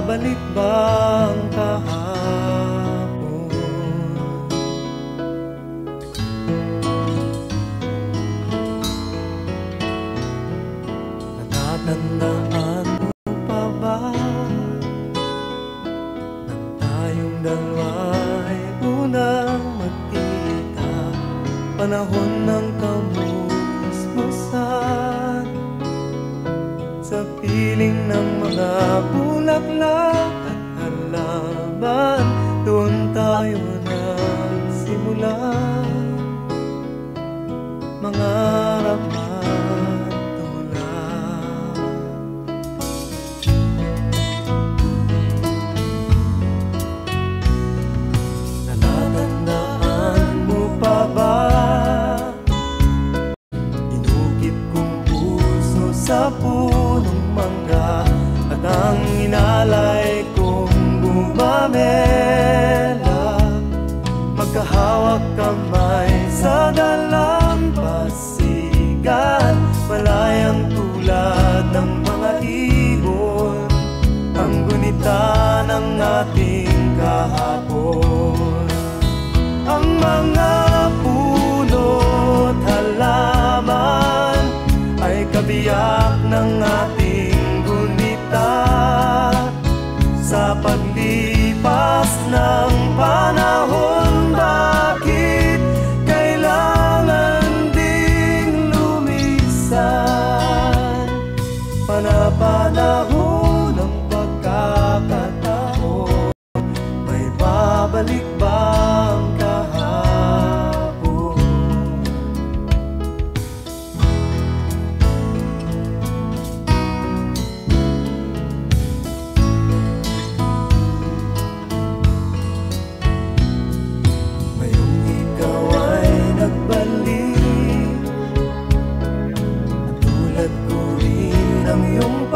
babalik ba ang kahapon? Natatandaan mo pa ba nang tayong dalawa'y unang magkita? Panahon ng kamusmusan sa piling ng mga bulaklak at halaman. Doon tayo nagsimula mangarap at tulad. Natatandaan mo pa ba inukit kong puso sa punong mangga at ang inalay kong gumamela, magkahawak kamay sa dalampasigan, malayang tulad ng mga ibon, ang gunita ng ating kahapon. Ang mga puno't halaman ay kabiyak ng ating gunita. Sa paglipas ng panahon, bakit kailangan ding lumisan? Panapanahon ng pagkakataon, may babalik ba ang kahapon? Ngayong ikaw ay nagbalik, at tulad ko rin ang iyong